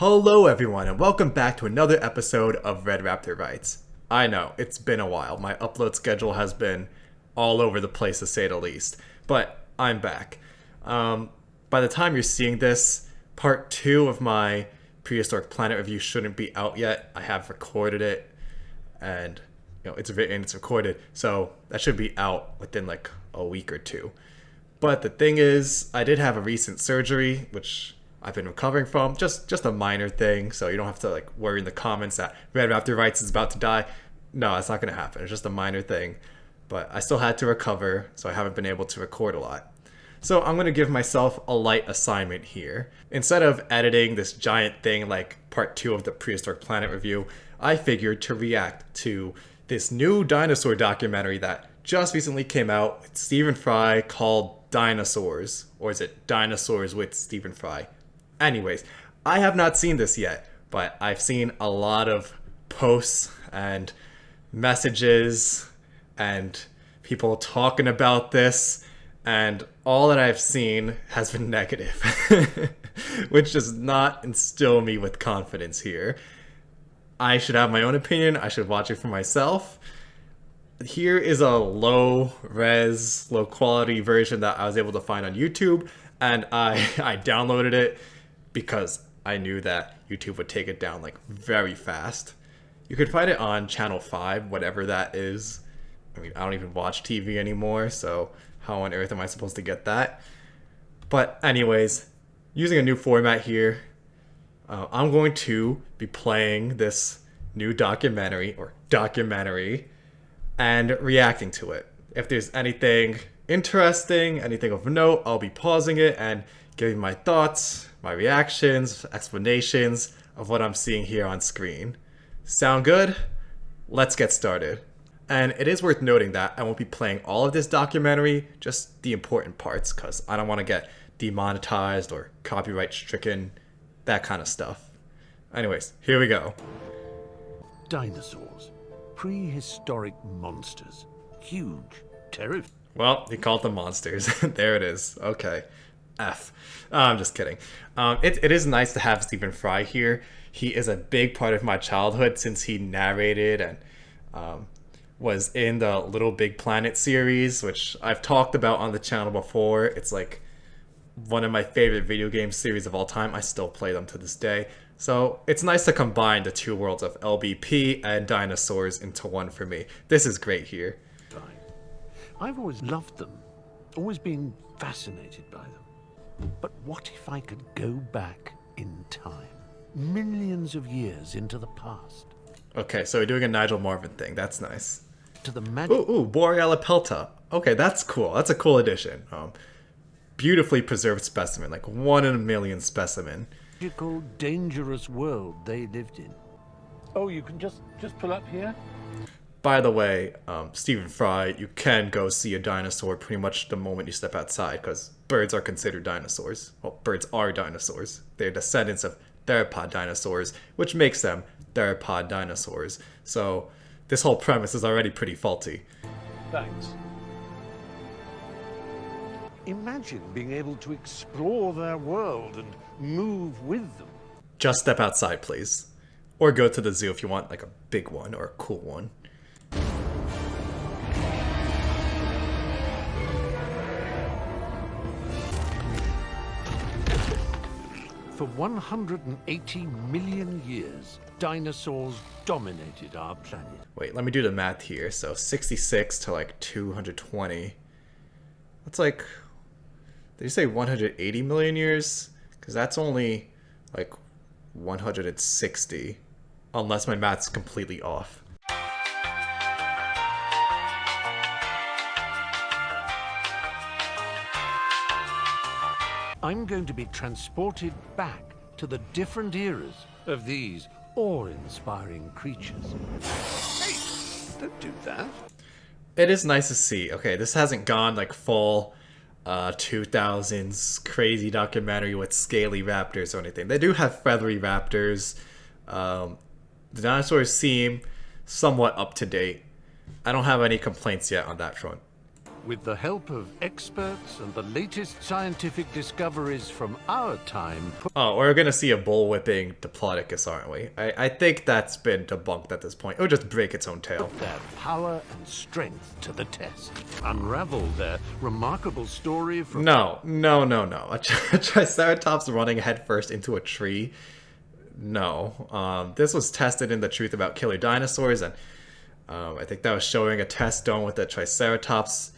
Hello everyone and welcome back to another episode of Red Raptor Writes. I know, it's been a while. My upload schedule has been all over the place to say the least, but I'm back. By the time you're seeing this, part 2 of my Prehistoric Planet review shouldn't be out yet. I have recorded it and it's written, it's recorded, so that should be out within like a week or two. But the thing is, I did have a recent surgery, which I've been recovering from, just a minor thing, so you don't have to like worry in the comments that Red Raptor Writes is about to die. No, that's not going to happen. It's just a minor thing. But I still had to recover, so I haven't been able to record a lot. So I'm going to give myself a light assignment here. Instead of editing this giant thing like part 2 of the Prehistoric Planet review, I figured to react to this new dinosaur documentary that just recently came out with Stephen Fry called Dinosaurs. Or is it Dinosaurs with Stephen Fry? Anyways, I have not seen this yet, but I've seen a lot of posts and messages and people talking about this, and all that I've seen has been negative, which does not instill me with confidence here. I should have my own opinion. I should watch it for myself. Here is a low-res, low-quality version that I was able to find on YouTube, and I downloaded it because I knew that YouTube would take it down like very fast. You could find it on channel 5, whatever that is. I mean, I don't even watch TV anymore, so how on earth am I supposed to get that? But anyways, using a new format here, I'm going to be playing this new documentary, and reacting to it. If there's anything interesting, anything of note, I'll be pausing it and giving my thoughts, my reactions, explanations of what I'm seeing here on screen. Sound good? Let's get started. And it is worth noting that I won't be playing all of this documentary, just the important parts, because I don't want to get demonetized or copyright stricken, that kind of stuff. Anyways, here we go. Dinosaurs. Prehistoric monsters. Huge. Terrifying. Well, he called them monsters. There it is. Okay. F. I'm just kidding. It is nice to have Stephen Fry here. He is a big part of my childhood since he narrated and was in the Little Big Planet series, which I've talked about on the channel before. It's like one of my favorite video game series of all time. I still play them to this day. So it's nice to combine the two worlds of LBP and dinosaurs into one for me. This is great here. I've always loved them, always been fascinated by them. But what if I could go back in time, millions of years into the past? Okay, so we're doing a Nigel Marven thing. That's nice. To the magic. Ooh, Borealipelta. Okay, that's cool. That's a cool addition. Beautifully preserved specimen, like 1 in a million specimen. Magical, dangerous world they lived in. Oh, you can just pull up here? By the way, Stephen Fry, you can go see a dinosaur pretty much the moment you step outside, because birds are considered dinosaurs. Well, birds are dinosaurs. They're descendants of theropod dinosaurs, which makes them theropod dinosaurs. So this whole premise is already pretty faulty. Thanks. Imagine being able to explore their world and move with them. Just step outside, please. Or go to the zoo if you want like a big one or a cool one. For 180 million years, dinosaurs dominated our planet. Wait, let me do the math here. So 66 to like 220. That's like... Did you say 180 million years? Because that's only like 160. Unless my math's completely off. I'm going to be transported back to the different eras of these awe-inspiring creatures. Hey, don't do that. It is nice to see. Okay, this hasn't gone like full 2000s crazy documentary with scaly raptors or anything. They do have feathery raptors. The dinosaurs seem somewhat up to date. I don't have any complaints yet on that front. With the help of experts and the latest scientific discoveries from our time... Oh, we're gonna see a bullwhipping Diplodocus, aren't we? I think that's been debunked at this point. It would just break its own tail. ...put their power and strength to the test. Unravel their remarkable story from... No. A Triceratops running headfirst into a tree? No. This was tested in The Truth About Killer Dinosaurs, and I think that was showing a test done with the Triceratops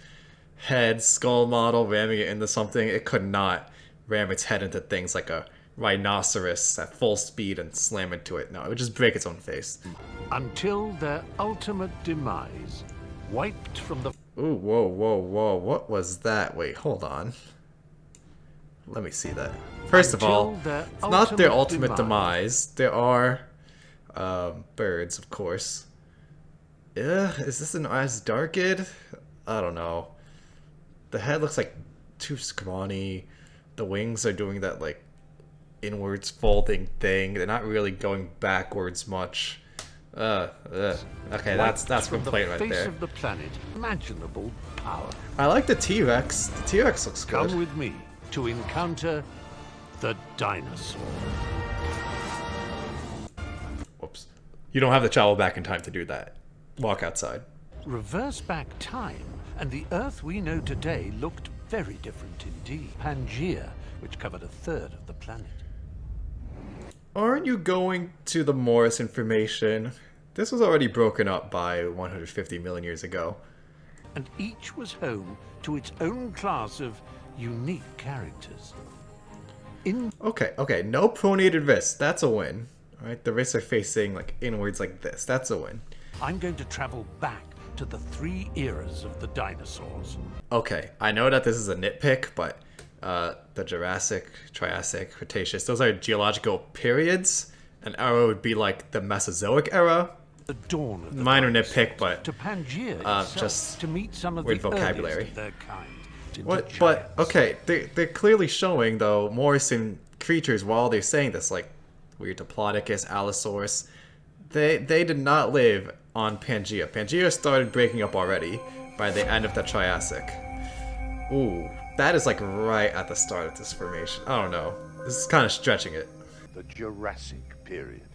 head skull model, ramming it into something. It could not ram its head into things like a rhinoceros at full speed and slam into it. No, it would just break its own face. Until their ultimate demise, wiped from the... Ooh, whoa. What was that? Wait, hold on. Let me see that. First of all, it's not their ultimate demise. There are birds, of course. Is this an Asdarkid? I don't know. The head looks like too scrawny. The wings are doing that like inwards folding thing. They're not really going backwards much. Okay, that's complaint right there. Of the planet, imaginable power. I like the T-Rex. The T-Rex looks good. Come with me to encounter the dinosaur. Whoops. You don't have to travel back in time to do that. Walk outside. Reverse back time, and the Earth we know today looked very different indeed. Pangaea, which covered a third of the planet. Aren't you going to the Morris information? This was already broken up by 150 million years ago. And each was home to its own class of unique characters. Okay, no pronated wrists. That's a win. Alright, the wrists are facing like inwards like this. That's a win. I'm going to travel back to the 3 eras of the dinosaurs. Okay, I know that this is a nitpick, but the Jurassic, Triassic, Cretaceous, those are geological periods. An era would be like the Mesozoic era. The dawn of the minor nitpick, but to Pangaea itself, just to meet some of weird the vocabulary. Of their kind. What? But okay, they're clearly showing though Morrison creatures while they're saying this, like weird Diplodocus, Allosaurus. They did not live on Pangaea. Pangaea started breaking up already by the end of the Triassic. Ooh, that is like right at the start of this formation. I don't know. This is kind of stretching it. The Jurassic period,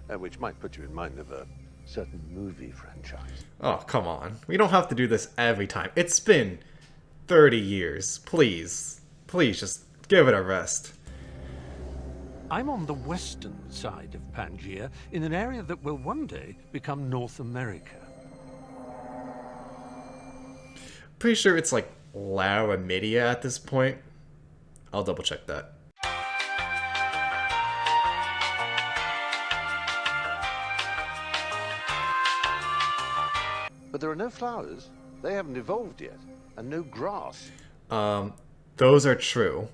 which might put you in mind of a certain movie franchise. Oh, come on. We don't have to do this every time. It's been 30 years. Please just give it a rest. I'm on the western side of Pangaea, in an area that will one day become North America. Pretty sure it's like Laramidia at this point. I'll double check that. But there are no flowers. They haven't evolved yet. And no grass. Those are true.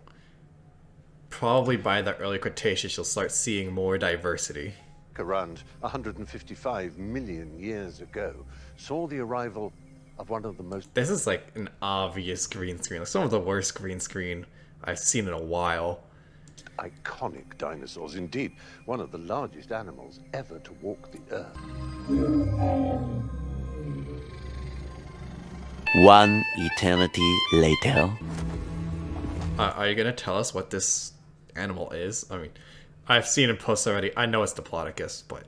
Probably by the early Cretaceous, you'll start seeing more diversity. Around 155 million years ago, saw the arrival of one of the most... This is like an obvious green screen. Like some of the worst green screen I've seen in a while. iconic dinosaurs. Indeed, one of the largest animals ever to walk the earth. One eternity later. Are you gonna tell us what this animal is? I mean, I've seen it posts already. I know it's Diplodocus, but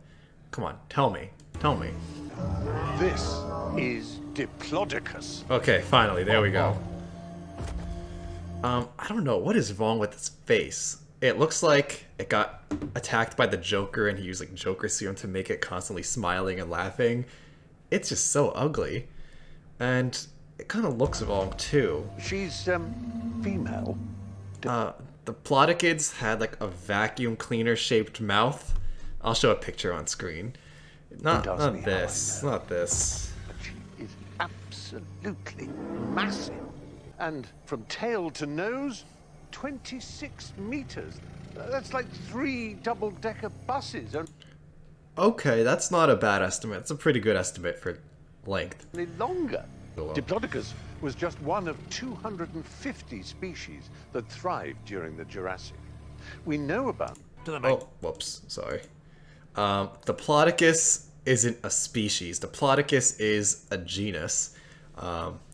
come on, tell me. Tell me. This is Diplodocus. Okay, finally, there we go. I don't know, what is wrong with its face? It looks like it got attacked by the Joker and he used like Joker serum to make it constantly smiling and laughing. It's just so ugly. And it kind of looks wrong too. She's, female. The Plodicids had like a vacuum cleaner shaped mouth. I'll show a picture on screen. Not this. Not this. But she is absolutely massive. And from tail to nose, 26 meters. That's like 3 double-decker buses. Okay, that's not a bad estimate. It's a pretty good estimate for length. Only longer. Diplodocus was just one of 250 species that thrived during the Jurassic. We know about... Oh, whoops. Sorry. Diplodocus isn't a species. Diplodocus is a genus.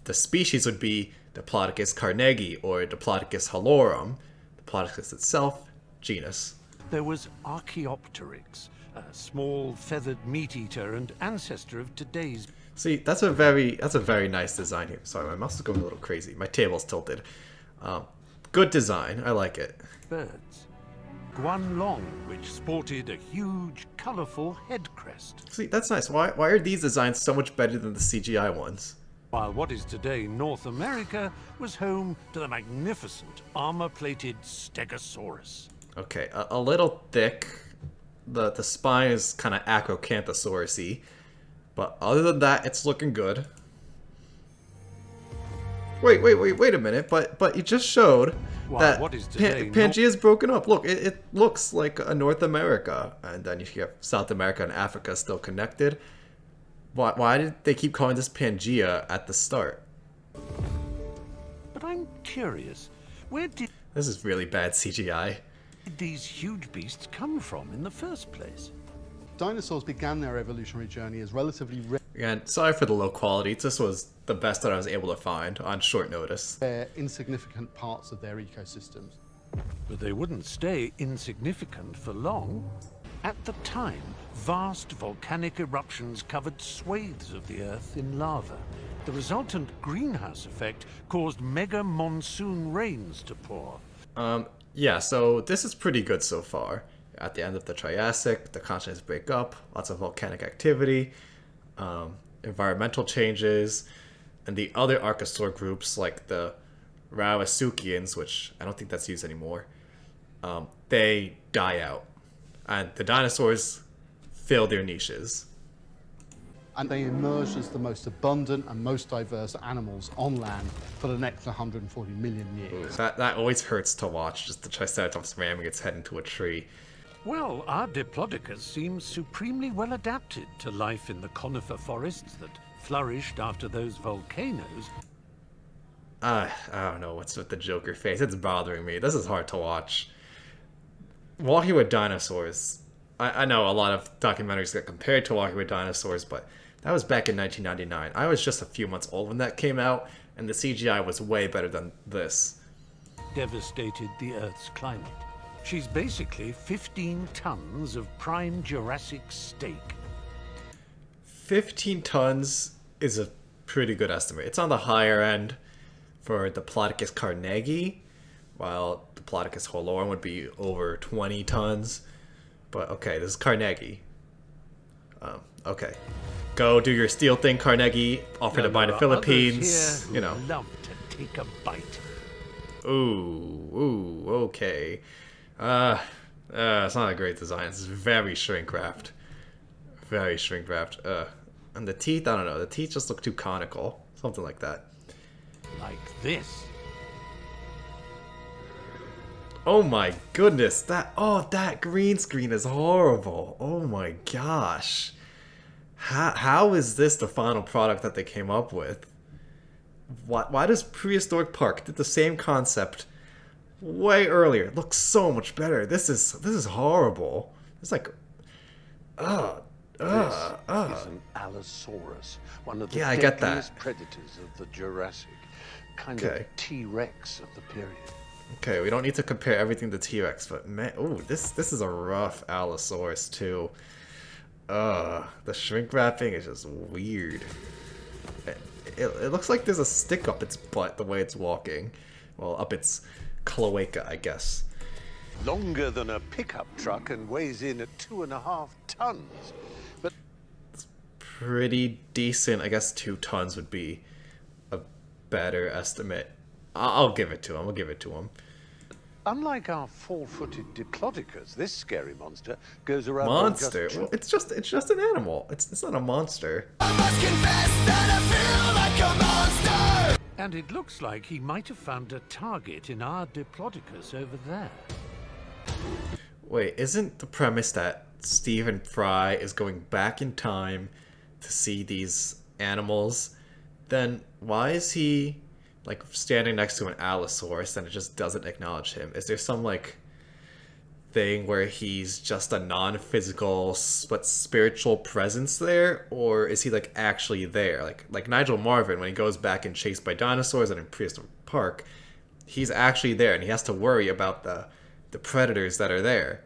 the species would be Diplodocus carnegie or Diplodocus hallorum. Diplodocus itself, genus. There was Archaeopteryx, a small feathered meat eater and ancestor of today's See, that's a very nice design here. Sorry, my mouse is going a little crazy. My table's tilted. Good design. I like it. birds. Guanlong, which sported a huge, colourful head crest, See, that's nice. Why are these designs so much better than the CGI ones? while what is today North America was home to the magnificent armor-plated Stegosaurus. Okay, a little thick. The spine is kind of acrocanthosaurus-y. But other than that, it's looking good. Wait a minute. But you just showed that what is today Pangea's broken up. Look, it looks like a North America. And then you have South America and Africa still connected. Why did they keep calling this Pangea at the start? But I'm curious, where did This is really bad CGI. these huge beasts come from in the first place? Dinosaurs began their evolutionary journey as relatively Again, sorry for the low quality. This was the best that I was able to find on short notice. rare, insignificant parts of their ecosystems. But they wouldn't stay insignificant for long. At the time, vast volcanic eruptions covered swathes of the Earth in lava. The resultant greenhouse effect caused mega monsoon rains to pour. Yeah, so this is pretty good so far. At the end of the Triassic, the continents break up, lots of volcanic activity, environmental changes, and the other Archosaur groups like the Rawasuchians, which I don't think that's used anymore, they die out. And the dinosaurs fill their niches. And they emerged as the most abundant and most diverse animals on land for the next 140 million years. That always hurts to watch, just the Triceratops ramming its head into a tree. Well, our Diplodocus seems supremely well adapted to life in the conifer forests that flourished after those volcanoes. I don't know what's with the Joker face. It's bothering me. This is hard to watch. Walking with Dinosaurs. I know a lot of documentaries get compared to Walking with Dinosaurs, but that was back in 1999. I was just a few months old when that came out, and the CGI was way better than this. Devastated the Earth's climate. She's basically 15 tons of prime Jurassic steak. 15 tons is a pretty good estimate. It's on the higher end for Diplodocus carnegie, while Diplodocus hallorum would be over 20 tons. But okay, this is Carnegie. Okay. Go do your steel thing, Carnegie. Offer to buy the Philippines. You know. Love to take a bite. Ooh, okay. It's not a great design. It's very shrink wrapped. Very shrink wrapped. And the teeth, I don't know. The teeth just look too conical. Something like that. Like this. Oh my goodness, that green screen is horrible. Oh my gosh. How is this the final product that they came up with? Why does Prehistoric Park did the same concept way earlier? It looks so much better. This is horrible. It's like This is an Allosaurus, one of the Yeah, I get that. deadliest predators of the Jurassic. Kind Okay. of T-Rex of the period. Okay, we don't need to compare everything to T-Rex, but man, ooh, this is a rough Allosaurus too. The shrink wrapping is just weird. It looks like there's a stick up its butt the way it's walking. Well, up its cloaca, I guess. Longer than a pickup truck and weighs in at 2.5 tons. But Pretty decent. I guess 2 tons would be a better estimate. I'll give it to him. I'll give it to him. unlike our 4-footed Diplodocus, this scary monster goes around Monster? on Well, it's just an animal. It's not a monster. And it looks like he might have found a target in our Diplodocus over there. Wait, isn't the premise that Stephen Fry is going back in time to see these animals? Then why is he like standing next to an Allosaurus and it just doesn't acknowledge him? Is there some like thing where he's just a non-physical but spiritual presence there, or is he like actually there? Like Nigel Marvin, when he goes back and chased by dinosaurs in Prehistoric Park, he's actually there and he has to worry about the predators that are there.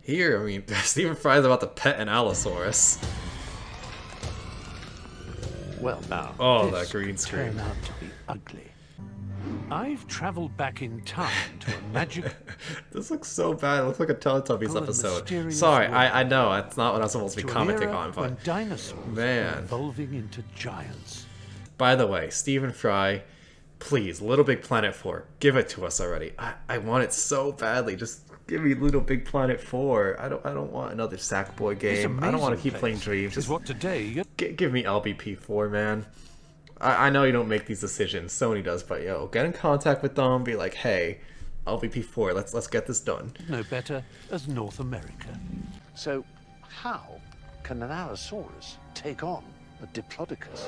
Here, I mean, Stephen Fry's about to pet an Allosaurus. Well, now, Oh, this that green could screen. turn out to be ugly. I've traveled back in time to a magic This looks so bad. It looks like a Teletubbies Full of episode. mysterious Sorry, world. I know that's not what I'm supposed to be to an commenting era on, when but dinosaurs man. were evolving into giants. by the way, Stephen Fry, please, Little Big Planet 4, give it to us already. I want it so badly. Just give me Little Big Planet 4. I don't want another Sackboy This game. I don't want to amazing keep playing place Dreams. is Just what today you give me LBP4, man. I know you don't make these decisions. Sony does, but yo, get in contact with them. Be like, hey, LBP4, let's get this done. know better as North America. So, how can an Allosaurus take on a Diplodocus?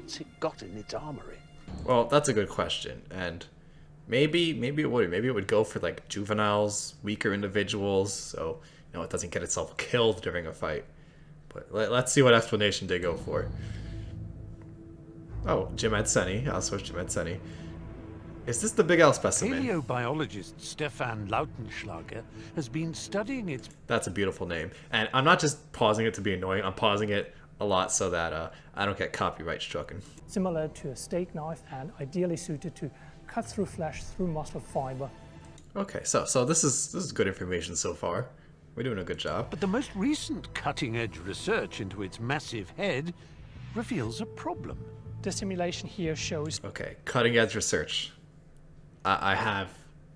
What's it got in its armory? Well, that's a good question, and maybe it would go for like juveniles, weaker individuals, so it doesn't get itself killed during a fight. But let's see what explanation they go for. Oh, Jim Edseni, Allosaurus Jim Edseni. Is this the Big L specimen? Paleobiologist Stefan Lautenschlager has been studying its That's a beautiful name, and I'm not just pausing it to be annoying. I'm pausing it a lot so that I don't get copyright strucken. Similar to a steak knife and ideally suited to cut through flesh through muscle fiber. Okay, so this is good information so far. We're doing a good job. But the most recent cutting-edge research into its massive head reveals a problem. The simulation here shows Okay, cutting edge research. I have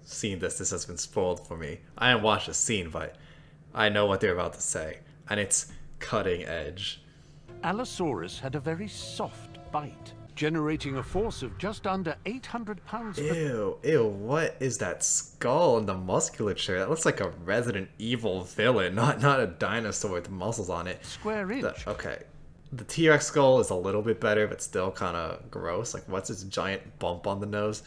seen this. This has been spoiled for me. I haven't watched the scene, but I know what they're about to say, and it's cutting edge. Allosaurus had a very soft bite, generating a force of just under 800 pounds per Ew, what is that skull and the musculature? That looks like a Resident Evil villain, not a dinosaur with muscles on it. square inch. Okay. The T-Rex skull is a little bit better, but still kind of gross. Like, what's this giant bump on the nose?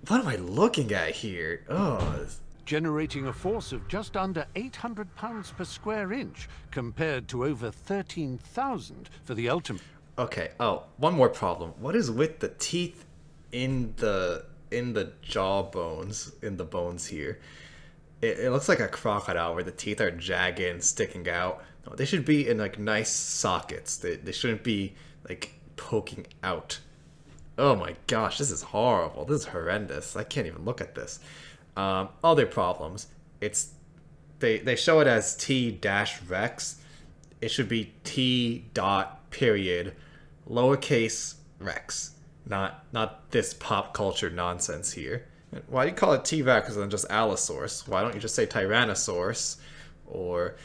What am I looking at here? Oh, Generating a force of just under 800 pounds per square inch, compared to over 13,000 for the ultimate. okay. Oh, one more problem. What is with the teeth in the jaw bones, in the bones here? It looks like a crocodile where the teeth are jagged and sticking out. No, they should be in like nice sockets. They shouldn't be like poking out. Oh my gosh, this is horrible. This is horrendous. I can't even look at this. Other problems. They show it as T-Rex. It should be T dot period lowercase Rex. Not this pop culture nonsense here. Why do you call it T-Rex and then just Allosaurus? Why don't you just say Tyrannosaurus or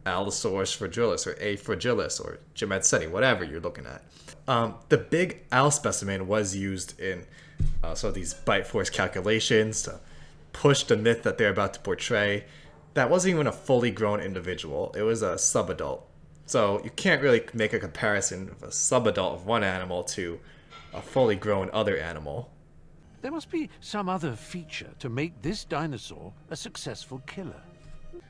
Allosaurus fragilis or A fragilis or Jim Edseni, whatever you're looking at. The big Al specimen was used in so these bite force calculations to push the myth that they're about to portray. That wasn't even a fully grown individual. It was a subadult. So you can't really make a comparison of a subadult of one animal to a fully grown other animal. There must be some other feature to make this dinosaur a successful killer.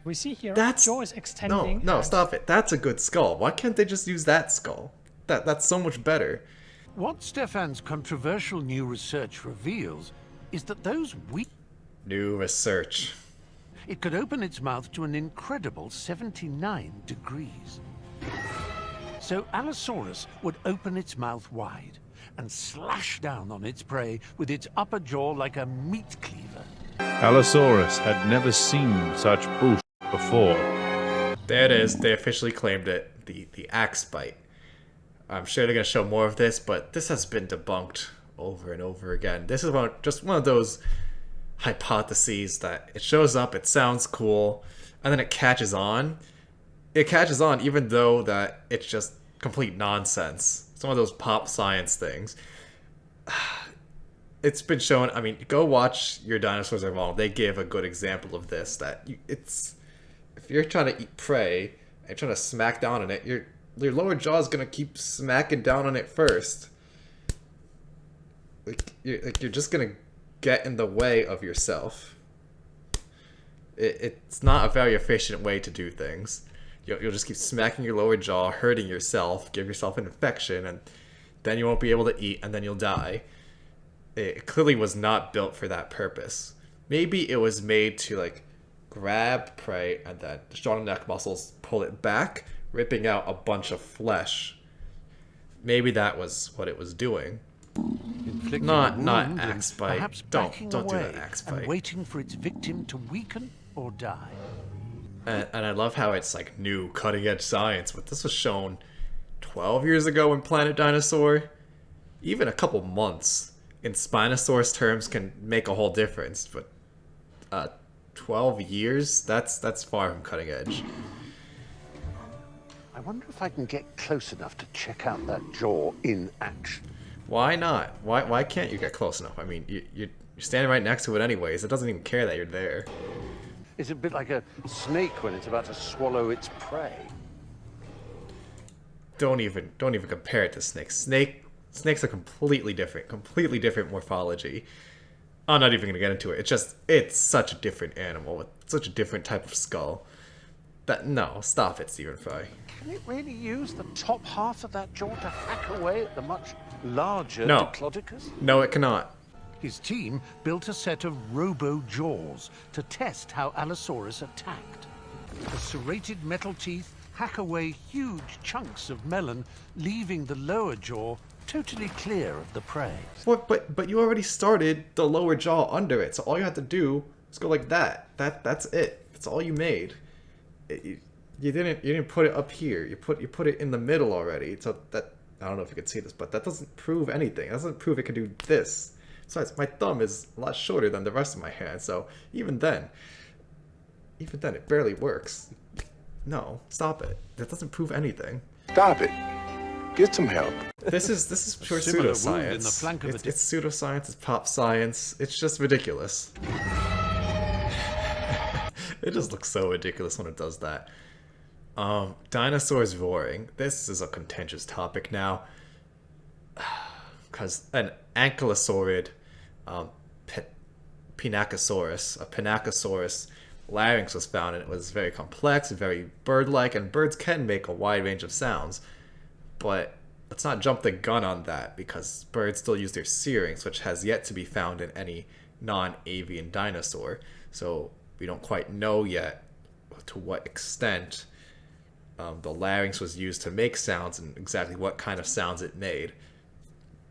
we see here That's jaw is extending. no, and stop it. That's a good skull. Why can't they just use that skull? That's so much better. What Stefan's controversial new research reveals is that those weak... New research. It could open its mouth to an incredible 79 degrees. So Allosaurus would open its mouth wide and slash down on its prey with its upper jaw like a meat cleaver. Allosaurus had never seen such bullshit before. There it is. They officially claimed it. The axe bite. I'm sure they're going to show more of this, but this has been debunked over and over again. This is just one of those hypotheses that it shows up, it sounds cool, and then it catches on. It catches on even though that it's just complete nonsense. It's one of those pop science things. It's been shown. I mean, go watch Your Dinosaurs Are Wrong. They give a good example of this. If you're trying to eat prey and trying to smack down on it, your lower jaw is gonna keep smacking down on it first. You're just gonna get in the way of yourself. It's not a very efficient way to do things. You'll just keep smacking your lower jaw, hurting yourself, give yourself an infection, and then you won't be able to eat, and then you'll die. It clearly was not built for that purpose. Maybe it was made to, like, grab prey and then the strong neck muscles pull it back, ripping out a bunch of flesh. Maybe that was what it was doing. Not axe bite. Perhaps Don't backing do away that axe and bite. waiting for its victim to weaken or die. And I love how it's like new cutting edge science, but this was shown 12 years ago in Planet Dinosaur. Even a couple months in Spinosaurus terms can make a whole difference, but 12 years? That's far from cutting edge. I wonder if I can get close enough to check out that jaw in action. Why not? Why can't you get close enough? I mean, you're standing right next to it anyways. It doesn't even care that you're there. It's a bit like a snake when it's about to swallow its prey. Don't even compare it to snakes. Snakes are completely different morphology. I'm not even gonna get into it. It's such a different animal with such a different type of skull. No, stop it, Stephen Fry. Can it really use the top half of that jaw to hack away at the much larger No. Diplodocus? No, it cannot. His team built a set of robo-jaws to test how Allosaurus attacked. The serrated metal teeth hack away huge chunks of melon, leaving the lower jaw totally clear of the prey. What? But you already started the lower jaw under it, so all you have to do is go like that. That's it. That's all you made. You didn't put it up here. You put it in the middle already. So that, I don't know if you can see this, but that doesn't prove anything. It doesn't prove it can do this. Besides, my thumb is a lot shorter than the rest of my hand, so even then it barely works. No, stop it. That doesn't prove anything. Stop it. Get some help. This is pure Similar wound in the pseudoscience. flank of It's pseudoscience. It's pop science. It's just ridiculous. It just looks so ridiculous when it does that. Dinosaurs roaring. This is a contentious topic now, because an ankylosaurid Pinacosaurus larynx was found, and it was very complex, very bird-like, and birds can make a wide range of sounds. But let's not jump the gun on that, because birds still use their syrinx, which has yet to be found in any non-avian dinosaur. So we don't quite know yet to what extent the larynx was used to make sounds and exactly what kind of sounds it made.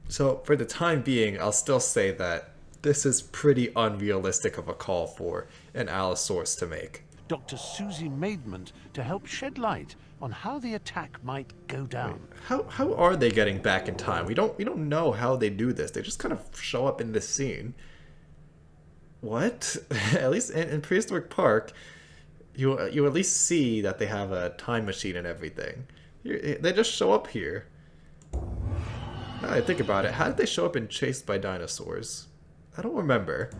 So for the time being, I'll still say that this is pretty unrealistic of a call for an Allosaurus to make. Dr. Susie Maidment to help shed light on how the attack might go down. How are they getting back in time? We don't know how they do this. They just kind of show up in this scene. What? At least in Prehistoric Park, you at least see that they have a time machine and everything. They just show up here. Now that I think about it, how did they show up in Chased by Dinosaurs? I don't remember.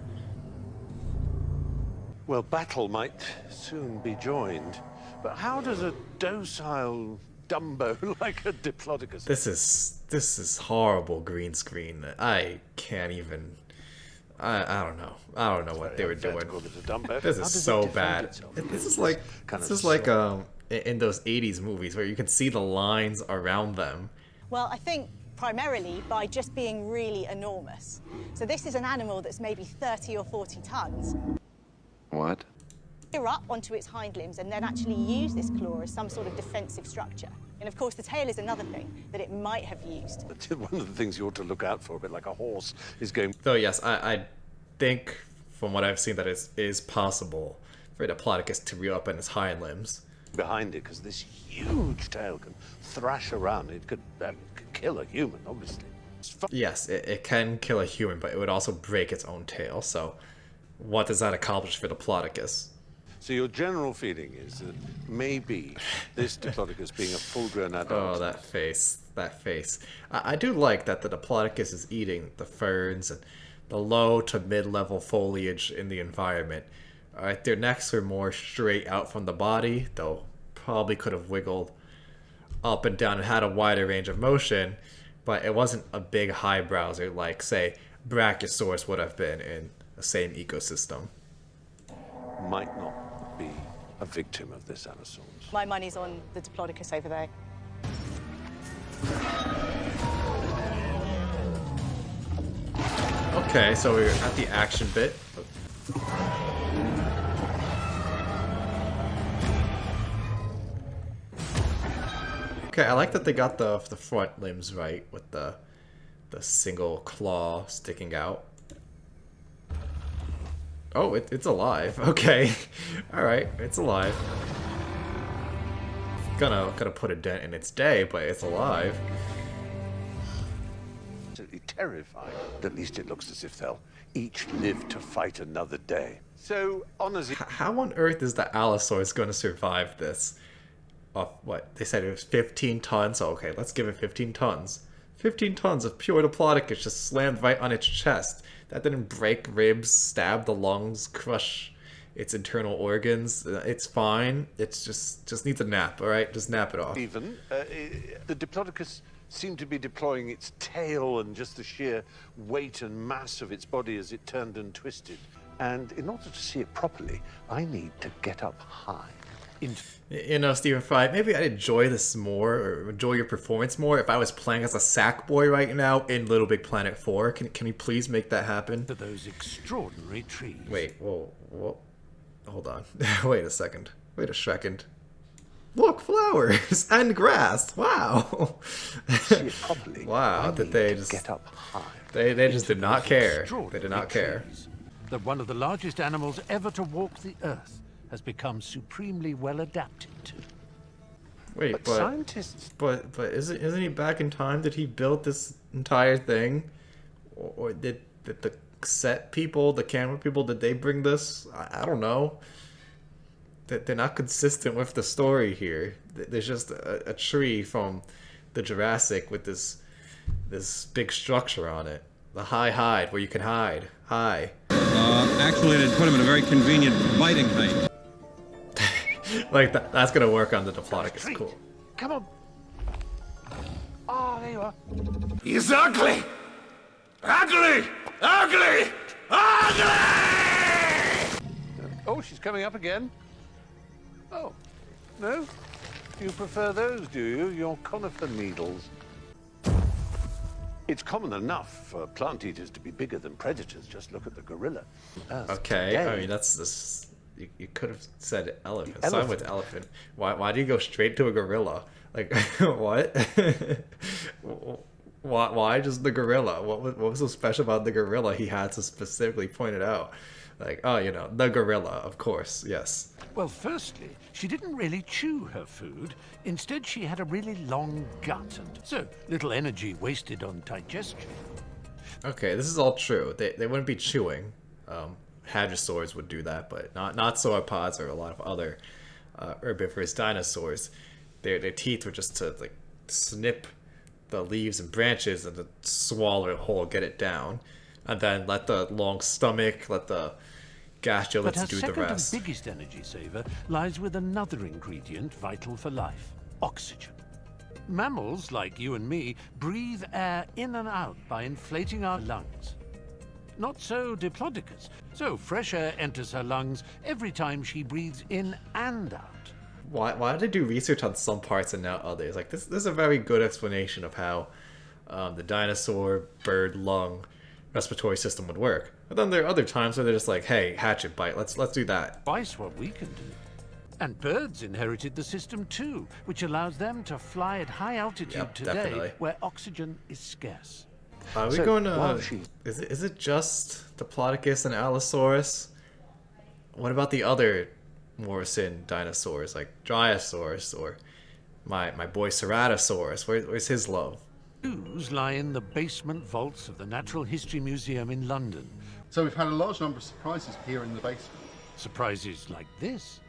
Well, battle might soon be joined, but how does a docile Dumbo like a Diplodocus... This is horrible green screen. I can't even... I don't know. I don't know what they were doing. This is so bad. This is like in those 80s movies where you can see the lines around them. Well, I think primarily by just being really enormous. So this is an animal that's maybe 30 or 40 tons. What? Up onto its hind limbs and then actually use this claw as some sort of defensive structure. And of course the tail is another thing that it might have used. One of the things you ought to look out for, a bit like a horse, is going... Though yes, I think from what I've seen that it is possible for Diplodocus to reel up in its hind limbs. behind it, because this huge tail can thrash around. It could kill a human, obviously. Yes, it can kill a human, but it would also break its own tail. So what does that accomplish for Diplodocus? So your general feeling is that maybe this Diplodocus being a full-grown adult... Oh, that face. That face. I do like that the Diplodocus is eating the ferns and the low to mid-level foliage in the environment. Alright, their necks are more straight out from the body, though probably could have wiggled up and down and had a wider range of motion, but it wasn't a big high browser like, say, Brachiosaurus would have been in the same ecosystem. might not be a victim of this Allosaurus. My money's on the Diplodocus over there. Okay, so we're at the action bit. Okay, I like that they got the front limbs right with the single claw sticking out. Oh, it's alive. Okay, all right, it's alive. Gonna put a dent in its day, but it's alive. Absolutely terrifying. At least it looks as if they'll each live to fight another day. So, honestly, How on earth is the Allosaurus going to survive this? What? They said it was 15 tons. Oh, okay, let's give it 15 tons. 15 tons of pure Diplodocus just slammed right on its chest. That didn't break ribs, stab the lungs, crush its internal organs. It's fine. It's just needs a nap, alright? Just nap it off. the Diplodocus seemed to be deploying its tail and just the sheer weight and mass of its body as it turned and twisted. And in order to see it properly, I need to get up high. You know, Stephen Fry, maybe I'd enjoy this more, or enjoy your performance more, if I was playing as a sack boy right now in Little Big Planet 4. Can you please make that happen? To those extraordinary trees. Wait, whoa. Hold on. Wait a second. Look, flowers and grass. Wow. See it properly. Wow, did they just get up high? They just did not care. They did not care. That one of the largest animals ever to walk the earth has become supremely well adapted to. Wait, but scientists... But isn't he back in time? Did he build this entire thing? Or did the set people, the camera people, did they bring this? I don't know. They're not consistent with the story here. There's just a tree from the Jurassic with this big structure on it. The hide where you can hide. Hi. Actually, it put him in a very convenient biting height. Like, that's gonna work on the Diplodocus. Cool. Come on. Oh, there you are. He's ugly! Ugly! Ugly! Ugly! Oh, she's coming up again. Oh, no? You prefer those, do you? Your conifer needles. It's common enough for plant eaters to be bigger than predators. Just look at the gorilla. Okay, today. I mean, that's this. You could have said elephant. So I'm with elephant. Why do you go straight to a gorilla? Like, what? Why just the gorilla? What was so special about the gorilla he had to specifically point it out? Like, oh, you know, the gorilla, of course, yes. Well, firstly, she didn't really chew her food. Instead, she had a really long gut, and so little energy wasted on digestion. Okay, this is all true. They wouldn't be chewing. Hadrosaurs would do that, but not sauropods or a lot of other herbivorous dinosaurs. Their teeth were just to like snip the leaves and branches and to swallow it whole, get it down, and then let the long stomach, let the gastrulates do the rest. But her second and biggest energy saver lies with another ingredient vital for life: oxygen. Mammals, like you and me, breathe air in and out by inflating our lungs. Not so Diplodocus. So fresh air enters her lungs every time she breathes in and out. Why did they do research on some parts and not others? Like, this is a very good explanation of how the dinosaur bird lung respiratory system would work. But then there are other times where they're just like, hey, hatchet bite, let's do that. Twice what we can do. And birds inherited the system too, which allows them to fly at high altitude today, definitely. where oxygen is scarce. Are we going to... Is it just Diplodocus and Allosaurus? What about the other Morrison dinosaurs, like Dryosaurus or my boy Ceratosaurus? Where's his love? Zoos lie in the basement vaults of the Natural History Museum in London. So we've had a large number of surprises here in the basement. Surprises like this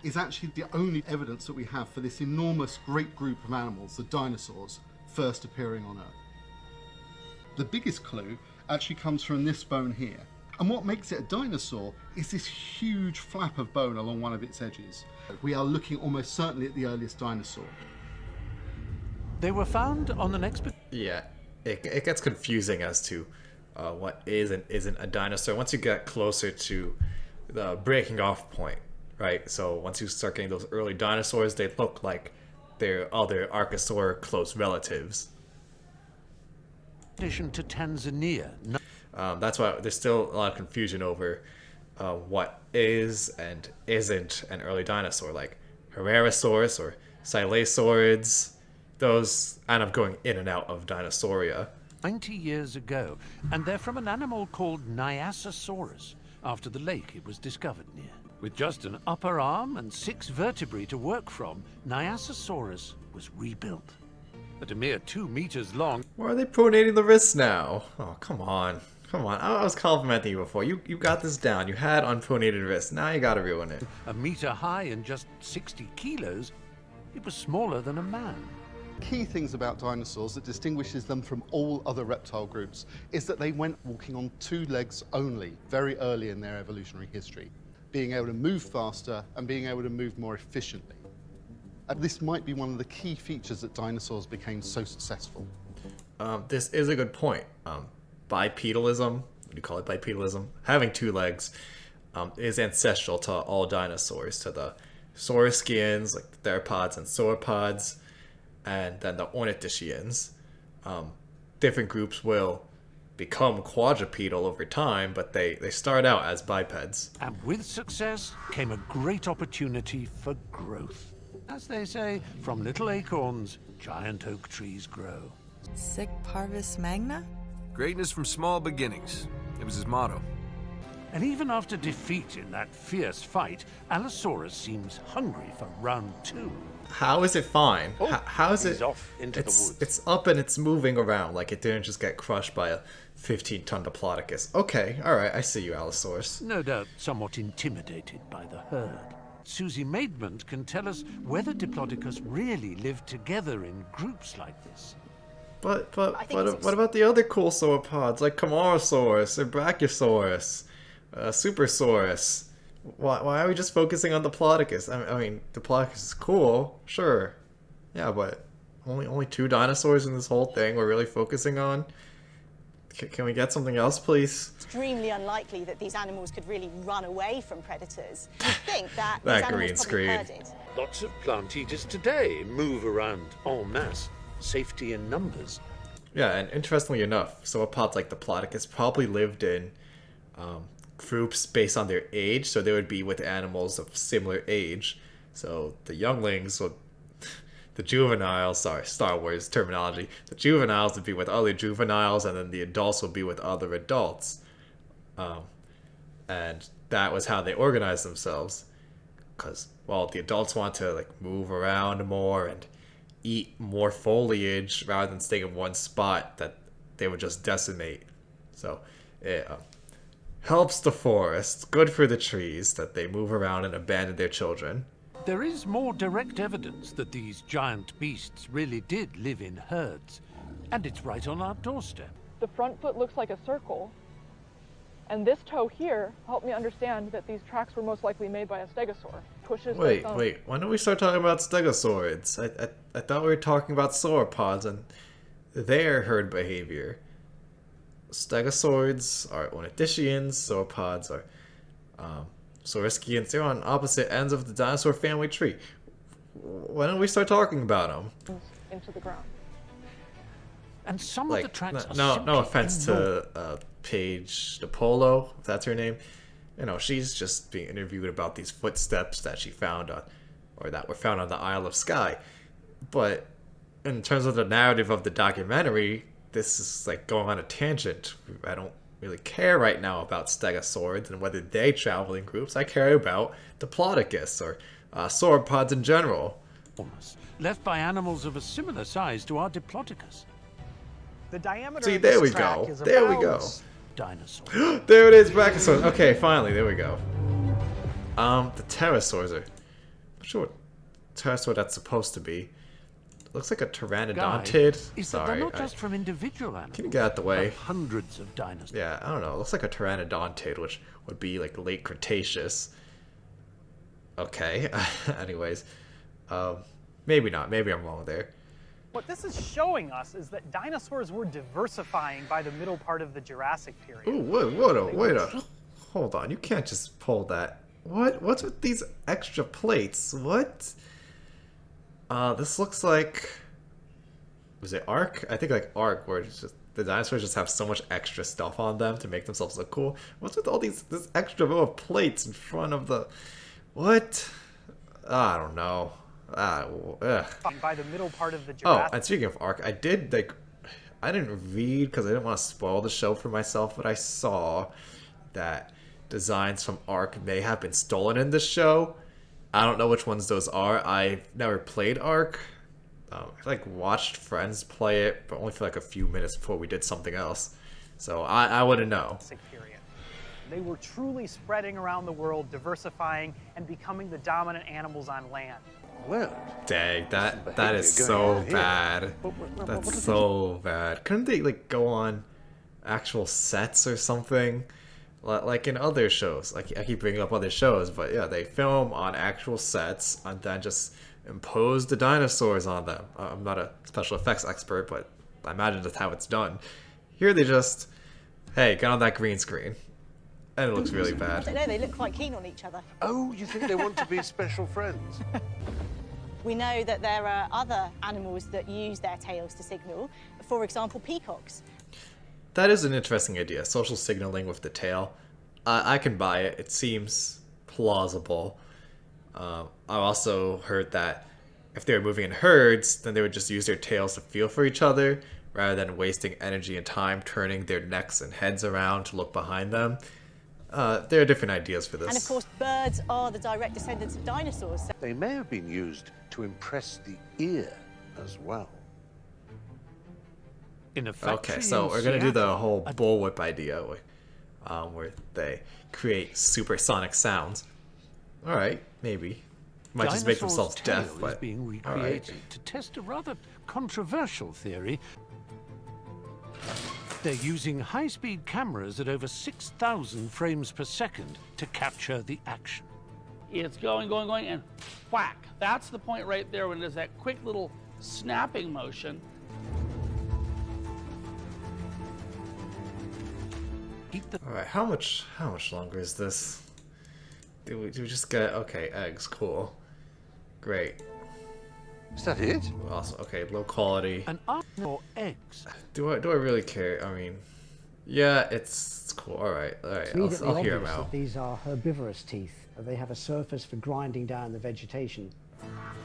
is actually the only evidence that we have for this enormous great group of animals, the dinosaurs, first appearing on Earth. The biggest clue actually comes from this bone here. And what makes it a dinosaur is this huge flap of bone along one of its edges. We are looking almost certainly at the earliest dinosaur. They were found on an expedition. Yeah, it gets confusing as to what is and isn't a dinosaur. Once you get closer to the breaking off point, right? So once you start getting those early dinosaurs, they look like their other Archosaur close relatives. In addition to Tanzania, that's why there's still a lot of confusion over what is and isn't an early dinosaur, like Herrerasaurus or Silesaurids. Those end up going in and out of Dinosauria. 90 years ago, and they're from an animal called Nyasasaurus, after the lake it was discovered near. With just an upper arm and 6 vertebrae to work from, Nyasasaurus was rebuilt. At a mere 2 meters long... Why are they pronating the wrists now? Oh, come on. Come on. I was complimenting you before. You got this down. You had unpronated wrists. Now you gotta ruin it. A meter high and just 60 kilos, it was smaller than a man. Key things about dinosaurs that distinguishes them from all other reptile groups is that they went walking on 2 legs only very early in their evolutionary history, being able to move faster and being able to move more efficiently. And this might be one of the key features that dinosaurs became so successful. This is a good point. Bipedalism, what do you call it, bipedalism? Having 2 legs is ancestral to all dinosaurs, to the saurischians, like the theropods and sauropods, and then the ornithischians. Different groups will become quadrupedal over time, but they start out as bipeds. And with success came a great opportunity for growth. As they say, from little acorns, giant oak trees grow. Sic parvis magna? Greatness from small beginnings. It was his motto. And even after defeat in that fierce fight, Allosaurus seems hungry for round 2. How is it fine? How is it? Off into the woods. It's up and it's moving around like it didn't just get crushed by a 15-ton Diplodocus. Okay, alright, I see you, Allosaurus. No doubt somewhat intimidated by the herd. Susie Maidment can tell us whether Diplodocus really lived together in groups like this. But what about the other cool sauropods like Camarasaurus or Brachiosaurus, Supersaurus? Why are we just focusing on Diplodocus? I mean, Diplodocus is cool, sure. Yeah, but only 2 dinosaurs in this whole thing we're really focusing on? Can we get something else, please? Extremely unlikely that these animals could really run away from predators. You'd think that that these green animals probably screen. herded. Lots of plant eaters today move around en masse. Safety in numbers. Yeah, and interestingly enough, sauropods like Diplodocus probably lived in groups based on their age, so they would be with animals of similar age. So the younglings would, the juveniles, sorry, Star Wars terminology, the juveniles would be with other juveniles, and then the adults would be with other adults. And that was how they organized themselves. Because, well, the adults want to like move around more and eat more foliage rather than stay in one spot that they would just decimate. So it helps the forest, good for the trees that they move around and abandon their children. There is more direct evidence that these giant beasts really did live in herds, and it's right on our doorstep. The front foot looks like a circle, and this toe here helped me understand that these tracks were most likely made by a stegosaur. Pushes Wait, when did we start talking about stegosaurids? I thought we were talking about sauropods and their herd behavior. Stegosaurids are ornithischians, sauropods are saurischians. They're on opposite ends of the dinosaur family tree. When did we start talking about them? Into the ground. And some of the tracks are no offense to Paige DePolo, if that's her name. You know, she's just being interviewed about these footsteps that she found on, or that were found on the Isle of Skye. But in terms of the narrative of the documentary, this is like going on a tangent. I don't really care right now about stegosaurids and whether they travel in groups. I care about Diplodocus or sauropods in general. Left by animals of a similar size to our Diplodocus. The diameter See, of there this we track go. is There we about... go. Dinosaur. There it is, Brachiosaurus. Okay, finally, there we go. The pterosaurs are... I'm not sure what pterosaur that's supposed to be. Looks like a pteranodonted. Is Sorry, that they're not just from individual animals. Can you get out the way? Hundreds of dinosaurs. Yeah, I don't know. It looks like a pteranodonted, which would be like late Cretaceous. Okay. Anyways, maybe not. Maybe I'm wrong there. What this is showing us is that dinosaurs were diversifying by the middle part of the Jurassic period. Ooh, wait hold on. You can't just pull that. What's with these extra plates? What? This looks like... Was it Ark? I think like Ark, where it's just the dinosaurs just have so much extra stuff on them to make themselves look cool. What's with all this extra row of plates in front of the... What? I don't know. By the middle part of the Jurassic... Oh, and speaking of Ark, I didn't read because I didn't want to spoil the show for myself, but I saw that designs from Ark may have been stolen in this show. I don't know which ones those are. I've never played Ark. I watched friends play it, but only for like a few minutes before we did something else. So I wouldn't know. They were truly spreading around the world, diversifying, and becoming the dominant animals on land. Well, dang, that is so bad. That's so bad. Couldn't they go on actual sets or something? Like in other shows. Like I keep bringing up other shows, but yeah, they film on actual sets and then just impose the dinosaurs on them. I'm not a special effects expert, but I imagine that's how it's done. Here they just, hey, get on that green screen. And it looks really bad. I don't know, they look quite keen on each other. Oh, you think they want to be special friends? We know that there are other animals that use their tails to signal. For example, peacocks. That is an interesting idea, social signaling with the tail. I can buy it. It seems plausible. I also heard that if they were moving in herds, then they would just use their tails to feel for each other, rather than wasting energy and time turning their necks and heads around to look behind them. There are different ideas for this. And of course, birds are the direct descendants of dinosaurs. So they may have been used to impress the ear as well. In a okay, so we're gonna do the whole bullwhip idea, where they create supersonic sounds. All right, maybe might just make themselves deaf, but is being recreated to test a rather controversial theory. They're using high-speed cameras at over 6,000 frames per second to capture the action. It's going, and whack. That's the point right there when it does that quick little snapping motion. All right, how much longer is this? Do we just get eggs? Cool, great. Is that it? Awesome. Okay, low quality. And more eggs. Do I really care? I mean, yeah, it's cool. All right. I'll hear them out. These are herbivorous teeth. They have a surface for grinding down the vegetation.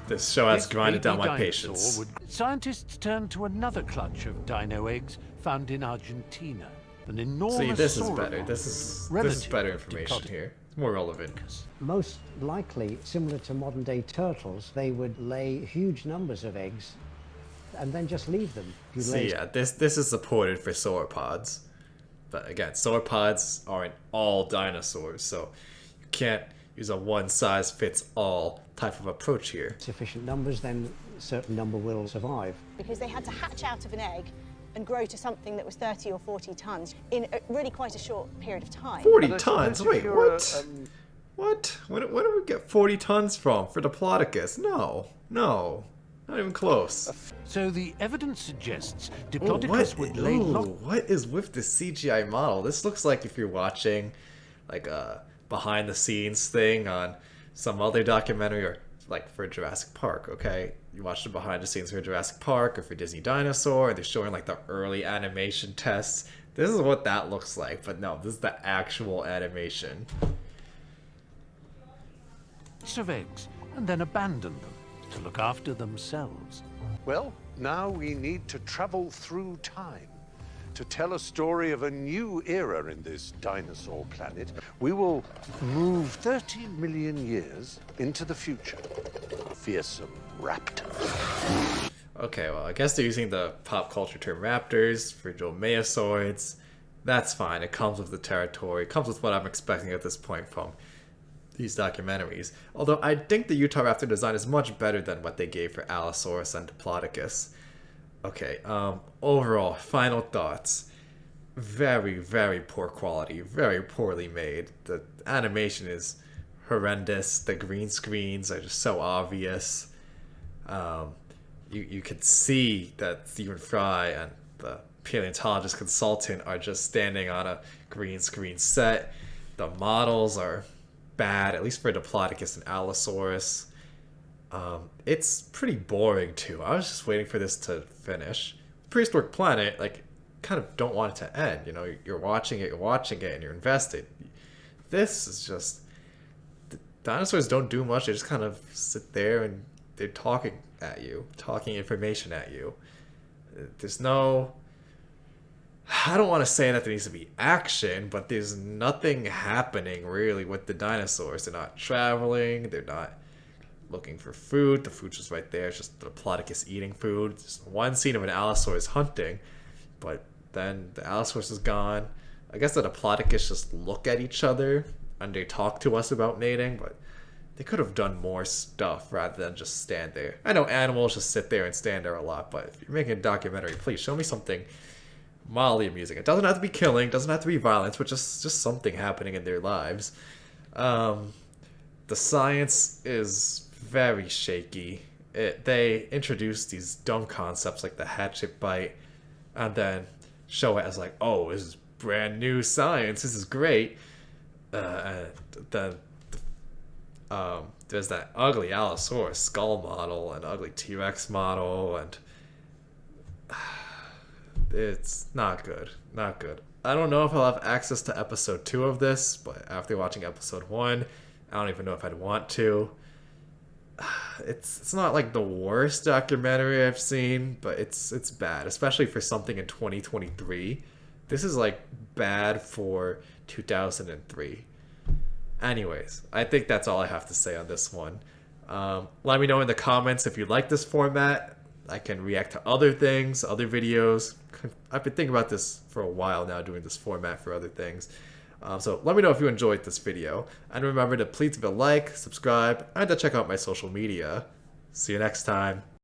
This show has grinded down my patience. Scientists turn to another clutch of dino eggs found in Argentina. An enormous. See, this is better. This is better information here. It's more relevant. Most likely, similar to modern-day turtles, they would lay huge numbers of eggs and then just leave them. See, yeah, this is supported for sauropods. But again, sauropods aren't all dinosaurs, so you can't use a one-size-fits-all type of approach here. Sufficient numbers, then a certain number will survive. Because they had to hatch out of an egg and grow to something that was 30 or 40 tons in really quite a short period of time. 40 tons? Wait, what? What? Where do we get 40 tons from for Diplodocus? No, not even close. So the evidence suggests Diplodocus would lay long. What is with the CGI model? This looks like if you're watching like a behind-the-scenes thing on some other documentary, or like for Jurassic Park, okay? You watch the behind the scenes for Jurassic Park or for Disney Dinosaur, and they're showing like the early animation tests. This is what that looks like, but no, this is the actual animation. Of eggs, and then abandon them to look after themselves. Well, now we need to travel through time to tell a story of a new era in this dinosaur planet. We will move 30 million years into the future. Fearsome raptors. Okay, well, I guess they're using the pop culture term raptors for dromaeosaurs. That's fine. It comes with the territory. It comes with what I'm expecting at this point from these documentaries. Although I think the Utah Raptor design is much better than what they gave for Allosaurus and Diplodocus. Okay, overall, final thoughts. Very, very poor quality. Very poorly made. The animation is horrendous. The green screens are just so obvious. You could see that Stephen Fry and the paleontologist consultant are just standing on a green screen set. The models are bad, at least for Diplodocus and Allosaurus. It's pretty boring too. I was just waiting for this to finish. Prehistoric Planet, like, kind of don't want it to end. You know, you're watching it, and you're invested. This is just... The dinosaurs don't do much. They just kind of sit there and they're talking at you, talking information at you. There's no... I don't want to say that there needs to be action, but there's nothing happening really with the dinosaurs. They're not traveling, they're not looking for food. The food's just right there. It's just the Diplodocus eating food. There's one scene of an Allosaurus hunting, but then the Allosaurus is gone. I guess the Diplodocus just look at each other and they talk to us about mating, but they could have done more stuff rather than just stand there. I know animals just sit there and stand there a lot, but if you're making a documentary, please show me something mildly amusing. It doesn't have to be killing, doesn't have to be violence, but just something happening in their lives. The science is very shaky. They introduce these dumb concepts like the hatchet bite and then show it as like, oh, this is brand new science, this is great. And then there's that ugly Allosaurus skull model and ugly T-Rex model, and it's not good. Not good. I don't know if I'll have access to episode 2 of this, but after watching episode 1, I don't even know if I'd want to. It's not like the worst documentary I've seen, but it's bad, especially for something in 2023. This is like bad for 2003. Anyways, I think that's all I have to say on this one. Let me know in the comments if you like this format. I can react to other things, other videos. I've been thinking about this for a while now, doing this format for other things. So let me know if you enjoyed this video. And remember to please leave a like, subscribe, and to check out my social media. See you next time.